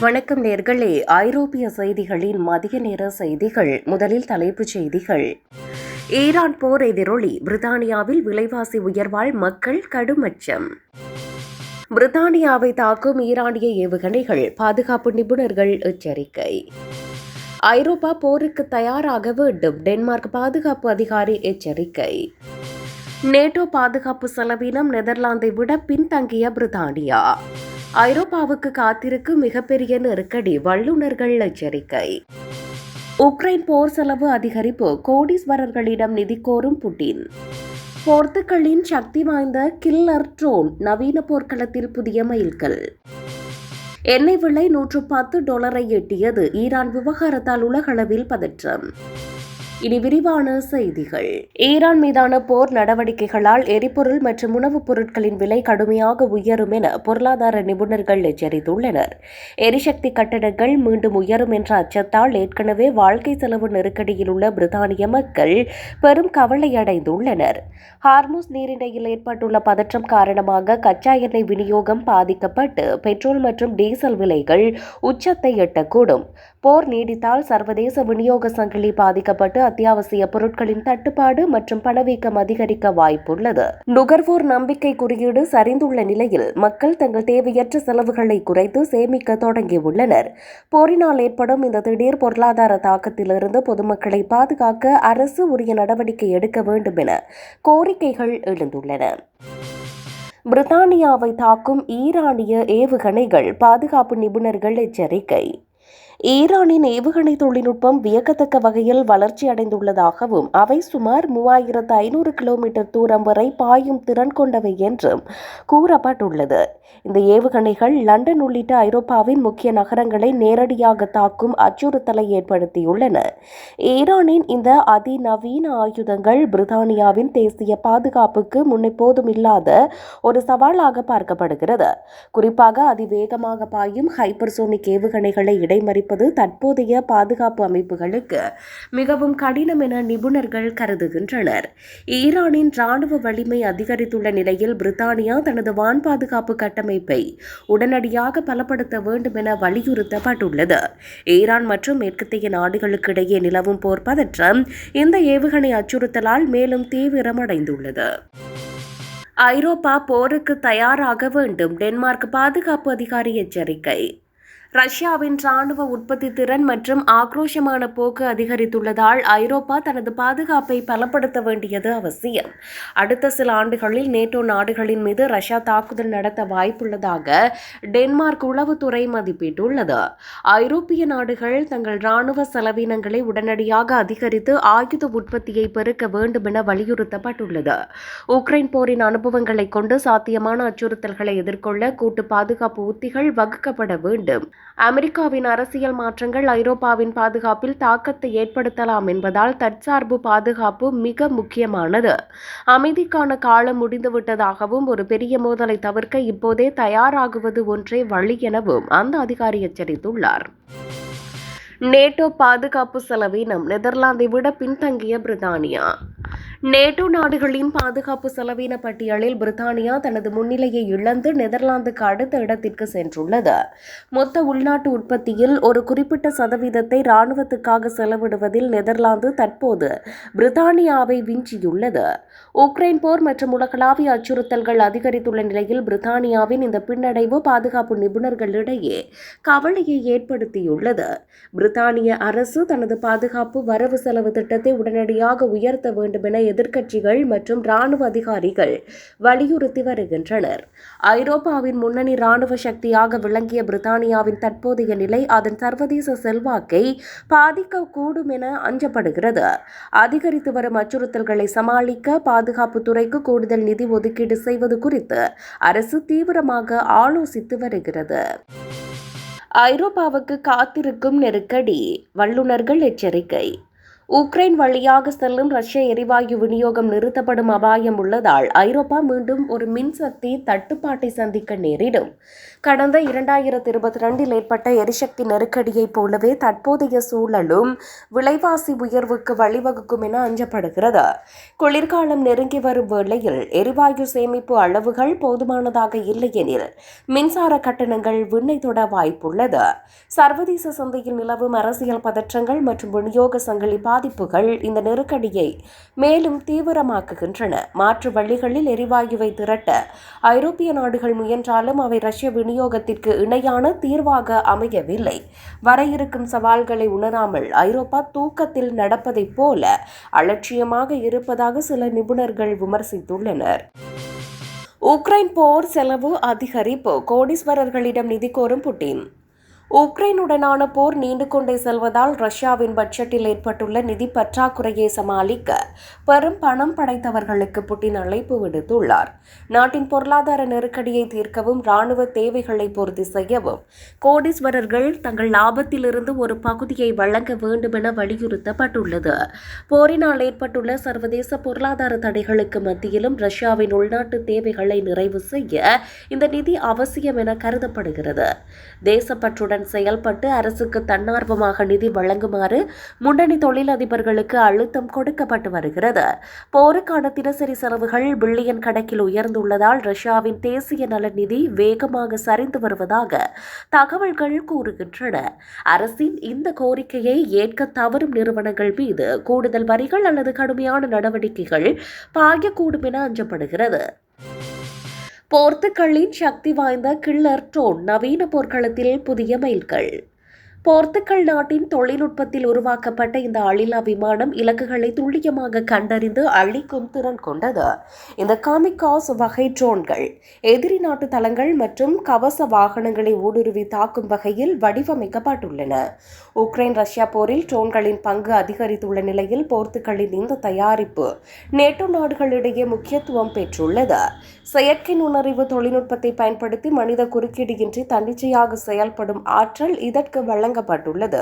வணக்கம் நேர்களே. ஐரோப்பிய செய்திகளின் மதிய நேர செய்திகள். முதலில் தலைப்புச் செய்திகள். ஈரான் போர் எதிரொலி. பிரித்தானியாவில் விலைவாசி உயர்வால் மக்கள் கடும் அச்சம். பிரித்தானியாவை தாக்கும் ஈரானிய ஏவுகணைகள். பாதுகாப்பு நிபுணர்கள் எச்சரிக்கை. ஐரோப்பா போருக்கு தயாராக வேண்டும். டென்மார்க் பாதுகாப்பு அதிகாரி எச்சரிக்கை. நேட்டோ பாதுகாப்பு செலவினம் நெதர்லாந்தை விட பின்தங்கிய பிரித்தானியா. ஐரோப்பாவுக்கு காத்திருக்கும் மிகப்பெரிய நெருக்கடி. வல்லுநர்கள் எச்சரிக்கை. உக்ரைன் போர் செலவு அதிகரிப்பு. கோடீஸ்வரர்களிடம் நிதி கோரும் புட்டின். போர்த்துகலின் சக்தி வாய்ந்த கில்லர் ட்ரோன். நவீன போர்க்களத்தில் புதிய மைல்கல். எண்ணெய் விலை $110 எட்டியது. ஈரான் விவகாரத்தால் உலகளவில் பதற்றம். இனி விரிவான செய்திகள். ஈரான் மீதான போர் நடவடிக்கைகளால் எரிபொருள் மற்றும் உணவுப் பொருட்களின் விலை கடுமையாக உயரும் என பொருளாதார நிபுணர்கள் எச்சரித்துள்ளனர். எரிசக்தி கட்டணங்கள் மீண்டும் உயரும் என்ற அச்சத்தால் ஏற்கனவே வாழ்க்கை செலவு நெருக்கடியில் உள்ள பிரித்தானிய மக்கள் பெரும் கவலையடைந்துள்ளனர். ஹார்முஸ் நீரிணையில் ஏற்பட்டுள்ள பதற்றம் காரணமாக கச்சா எண்ணெய் விநியோகம் பாதிக்கப்பட்டு பெட்ரோல் மற்றும் டீசல் விலைகள் உச்சத்தை எட்டக்கூடும். போர் நீடித்தால் சர்வதேச விநியோக சங்கிலி பாதிக்கப்பட்டு அத்தியாவசிய பொருட்களின் தட்டுப்பாடு மற்றும் பணவீக்கம் அதிகரிக்க வாய்ப்புள்ளது. நுகர்வோர் நம்பிக்கை குறியீடு சரிந்துள்ள நிலையில் மக்கள் தங்கள் தேவையற்ற செலவுகளை குறைத்து சேமிக்க தொடங்கியுள்ளனர். போரினால் ஏற்படும் இந்த திடீர் பொருளாதார தாக்கத்திலிருந்து பொதுமக்களை பாதுகாக்க அரசு உரிய நடவடிக்கை எடுக்க வேண்டும் என கோரிக்கைகள் எழுந்துள்ளன. பிரித்தானியாவை தாக்கும் ஈரானிய ஏவுகணைகள். பாதுகாப்பு நிபுணர்கள் எச்சரிக்கை. ஈரானின் ஏவுகணை தொழில்நுட்பம் வியக்கத்தக்க வகையில் வளர்ச்சி அடைந்துள்ளதாகவும் அவை சுமார் 3500 கிலோமீட்டர் தூரம் வரை பாயும் திறன் கொண்டவை என்றும் கூறப்பட்டுள்ளது. இந்த ஏவுகணைகள் லண்டன் உள்ளிட்ட ஐரோப்பாவின் முக்கிய நகரங்களை நேரடியாக தாக்கும் அச்சுறுத்தலை ஏற்படுத்தியுள்ளன. ஈரானின் இந்த அதிநவீன ஆயுதங்கள் பிரித்தானியாவின் தேசிய பாதுகாப்புக்கு முன்னெப்போதும் இல்லாத ஒரு சவாலாக பார்க்கப்படுகிறது. குறிப்பாக அதிவேகமாக பாயும் ஹைப்பர்சோனிக் ஏவுகணைகளை இடைமறிப்பது தற்போதைய பாதுகாப்பு அமைப்புகளுக்கு மிகவும் கடினம் என நிபுணர்கள் கருதுகின்றனர். ஈரானின் ராணுவ வலிமை அதிகரித்துள்ள நிலையில் பிரித்தானியா தனது வான் பாதுகாப்பு கட்டமைப்பை உடனடியாக பலப்படுத்த வேண்டும் என வலியுறுத்தப்பட்டுள்ளது. ஈரான் மற்றும் மேற்கத்திய நாடுகளுக்கு இடையே நிலவும் போர் பதற்றம் இந்த ஏவுகணை அச்சுறுத்தலால் மேலும் தீவிரமடைந்துள்ளது. ஐரோப்பா போருக்கு தயாராக வேண்டும். டென்மார்க் பாதுகாப்பு அதிகாரி எச்சரிக்கை. ரஷ்யாவின் ராணுவ உற்பத்தி திறன் மற்றும் ஆக்ரோஷமான போக்கு அதிகரித்துள்ளதால் ஐரோப்பா தனது பாதுகாப்பை பலப்படுத்த வேண்டியது அவசியம். அடுத்த சில ஆண்டுகளில் நேட்டோ நாடுகளின் மீது ரஷ்யா தாக்குதல் நடத்த வாய்ப்புள்ளதாக டென்மார்க் உளவுத்துறை மதிப்பிட்டுள்ளது. ஐரோப்பிய நாடுகள் தங்கள் ராணுவ செலவினங்களை உடனடியாக அதிகரித்து ஆயுத உற்பத்தியை பெருக்க வேண்டும் என வலியுறுத்தப்பட்டுள்ளது. உக்ரைன் போரின் அனுபவங்களை கொண்டு சாத்தியமான அச்சுறுத்தல்களை எதிர்கொள்ள கூட்டு பாதுகாப்பு உத்திகள் வகுக்கப்பட வேண்டும். அமெரிக்காவின் அரசியல் மாற்றங்கள் ஐரோப்பாவின் பாதுகாப்பில் தாக்கத்தை ஏற்படுத்தலாம் என்பதால் தற்சார்பு பாதுகாப்பு மிக முக்கியமானது. அமைதிக்கான காலம் முடிந்துவிட்டதாகவும் ஒரு பெரிய மோதலை தவிர்க்க இப்போதே தயாராகுவது ஒன்றே வழி எனவும் அந்த அதிகாரி எச்சரித்துள்ளார். நேட்டோ பாதுகாப்பு செலவினம். நெதர்லாந்தை விட பின்தங்கிய பிரித்தானியா. நேட்டோ நாடுகளின் பாதுகாப்பு செலவின பட்டியலில் பிரித்தானியா தனது முன்னிலையை இழந்து நெதர்லாந்துக்கு அடுத்த இடத்திற்கு சென்றுள்ளது. மொத்த உள்நாட்டு உற்பத்தியில் ஒரு குறிப்பிட்ட சதவீதத்தை இராணுவத்துக்காக செலவிடுவதில் நெதர்லாந்து தற்போது பிரித்தானியாவை விஞ்சியுள்ளது. உக்ரைன் போர் மற்றும் உலகளாவிய அச்சுறுத்தல்கள் அதிகரித்துள்ள நிலையில் பிரித்தானியாவின் இந்த பின்னடைவு பாதுகாப்பு நிபுணர்களிடையே கவலையை ஏற்படுத்தியுள்ளது. பிரித்தானிய அரசு தனது பாதுகாப்பு வரவு செலவு திட்டத்தை உடனடியாக உயர்த்த வேண்டும் என எதிர்க்கட்சிகள் மற்றும் இராணுவ அதிகாரிகள் வலியுறுத்தி வருகின்றனர். ஐரோப்பாவின் முன்னணி இராணுவ சக்தியாக விளங்கிய பிரித்தானியாவின் தற்போதைய நிலை அதன் சர்வதேச செல்வாக்கை பாதிக்கக்கூடும் என அஞ்சப்படுகிறது. அதிகரித்து வரும் அச்சுறுத்தல்களை சமாளிக்க பாதுகாப்பு துறைக்கு கூடுதல் நிதி ஒதுக்கீடு செய்வது குறித்து அரசு தீவிரமாக ஆலோசித்து வருகிறது. ஐரோப்பாவுக்கு காத்திருக்கும் நெருக்கடி. வல்லுநர்கள் எச்சரிக்கை. உக்ரைன் வழியாக செல்லும் ரஷ்ய எரிவாயு விநியோகம் நிறுத்தப்படும் அபாயம் உள்ளதால் ஐரோப்பா மீண்டும் ஒரு மின்சக்தி தட்டுப்பாட்டை சந்திக்க நேரிடும். கடந்த 2022 ஏற்பட்ட எரிசக்தி நெருக்கடியைப் போலவே தற்போதைய சூழலும் விலைவாசி உயர்வுக்கு வழிவகுக்கும் என அஞ்சப்படுகிறது. குளிர்காலம் நெருங்கி வரும் வேளையில் எரிவாயு சேமிப்பு அளவுகள் போதுமானதாக இல்லையெனில் மின்சார கட்டணங்கள் விண்ணை தொட வாய்ப்புள்ளது. சர்வதேச சந்தையில் நிலவும் அரசியல் பதற்றங்கள் மற்றும் விநியோக சங்கிலி பாதிப்புகள் இந்த நெருக்கடியை மேலும் தீவிரமாக்குகின்றன. மாற்று வழிகளில் எரிவாயுவை திரட்ட ஐரோப்பிய நாடுகள் முயன்றாலும் அவை ரஷ்ய விநியோகத்திற்கு இணையான தீர்வாக அமையவில்லை. வர இருக்கும் சவால்களை உணராமல் ஐரோப்பா தூக்கத்தில் நடப்பதைப் போல அலட்சியமாக இருப்பதாக சில நிபுணர்கள் விமர்சித்துள்ளனர். உக்ரைன் போர் செலவு அதிகரிப்பு, கோடீஸ்வரர்களிடம் நிதி கோரும் புட்டின். உக்ரைனுடனான போர் நீண்டு கொண்டே செல்வதால் ரஷ்யாவின் பட்ஜெட்டில் ஏற்பட்டுள்ள நிதி பற்றாக்குறையை சமாளிக்க பெரும் பணம் படைத்தவர்களுக்கு புட்டின் அழைப்பு விடுத்துள்ளார். நாட்டின் பொருளாதார நெருக்கடியை தீர்க்கவும் ராணுவ தேவைகளை பூர்த்தி செய்யவும் கோடீஸ்வரர்கள் தங்கள் லாபத்திலிருந்து ஒரு பகுதியை வழங்க வேண்டும் என வலியுறுத்தப்பட்டுள்ளது. போரினால் ஏற்பட்டுள்ள சர்வதேச பொருளாதார தடைகளுக்கு மத்தியிலும் ரஷ்யாவின் உள்நாட்டு தேவைகளை நிறைவு செய்ய இந்த நிதி அவசியம் என கருதப்படுகிறது. தேசப்பற்றுடன் செயல்பட்டு அரசுக்கு தன்னார்வமாக நிதி வழங்குமாறு முன்னணி தொழிலதிபர்களுக்கு அழுத்தம் கொடுக்கப்பட்டு வருகிறது. போருக்கான தினசரி செலவுகள் பில்லியன் கணக்கில் உயர்ந்துள்ளதால் ரஷ்யாவின் தேசிய நல நிதி வேகமாக சரிந்து வருவதாக தகவல்கள் கூறுகின்றன. அரசின் இந்த கோரிக்கையை ஏற்க தவறும் நிறுவனங்கள் மீது கூடுதல் வரிகள் அல்லது கடுமையான நடவடிக்கைகள் பாயக்கூடும் என அஞ்சப்படுகிறது. போர்த்துகலின் சக்தி வாய்ந்த கில்லர் ட்ரோன் நவீன போர்க்களத்தில் புதிய மைல்கல். போர்த்துகல் நாட்டின் தொழில்நுட்பத்தில் உருவாக்கப்பட்ட இந்த அழிலா விமானம் இலக்குகளை துல்லியமாக கண்டறிந்து அழிக்கும் திறன் கொண்டது. இந்த காமிகாஸ் வகை ட்ரோன்கள் எதிரி நாட்டு தளங்கள் மற்றும் கவச வாகனங்களை ஊடுருவி தாக்கும் வகையில் வடிவமைக்கப்பட்டுள்ளன. உக்ரைன் ரஷ்யா போரில் ட்ரோன்களின் பங்கு அதிகரித்துள்ள நிலையில் போர்த்துகலின் இந்த தயாரிப்பு நேட்டோ நாடுகளிடையே முக்கியத்துவம் பெற்றுள்ளது. செயற்கை நுண்ணறிவு தொழில்நுட்பத்தை பயன்படுத்தி மனித குறுக்கீடு இன்றி தன்னிச்சையாக செயல்படும் ஆற்றல் இதற்கு வழங்கப்பட்டுள்ளது.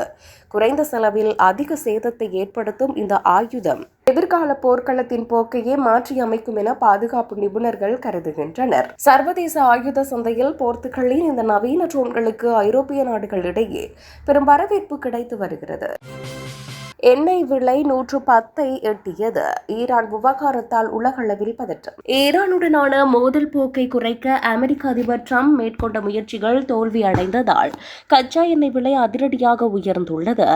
குறைந்த செலவில் அதிக சேதத்தை ஏற்படுத்தும் இந்த ஆயுதம் எதிர்கால போர்க்களத்தின் போக்கையே மாற்றி அமைக்கும் என பாதுகாப்பு நிபுணர்கள் கருதுகின்றனர். சர்வதேச ஆயுத சந்தையில் போர்த்துகலின் இந்த நவீன ட்ரோன்களுக்கு ஐரோப்பிய நாடுகளிடையே பெரும் வரவேற்பு கிடைத்து வருகிறது. எண்ணெய் விலை 110 எட்டியது. ஈரான் விவகாரத்தால் உலகளவில் பதற்றம். ஈரானுடனான மோதல் போக்கை குறைக்க அமெரிக்க அதிபர் டிரம்ப் மேற்கொண்ட முயற்சிகள் தோல்வியடைந்ததால் கச்சா எண்ணெய் விலை அதிரடியாக உயர்ந்துள்ளது.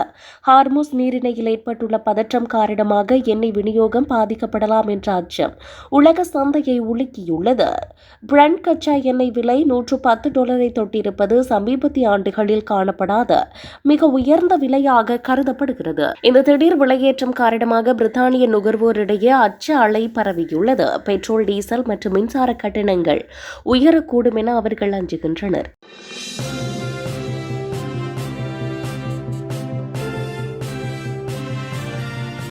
ஹார்முஸ் நீரிணையில் ஏற்பட்டுள்ள பதற்றம் காரணமாக எண்ணெய் விநியோகம் பாதிக்கப்படலாம் என்ற அச்சம் உலக சந்தையை உலுக்கியுள்ளது. பிரெண்ட் கச்சா எண்ணெய் விலை $110 தொட்டிருப்பது சமீபத்திய ஆண்டுகளில் காணப்படாத மிக உயர்ந்த விலையாக கருதப்படுகிறது. இந்த திடீர் விலையேற்றம் காரணமாக பிரித்தானிய நுகர்வோரிடையே அச்ச அலை பரவியுள்ளது. பெட்ரோல், டீசல் மற்றும் மின்சார கட்டணங்கள் உயரக்கூடும் என அவர்கள் அஞ்சுகின்றனர்.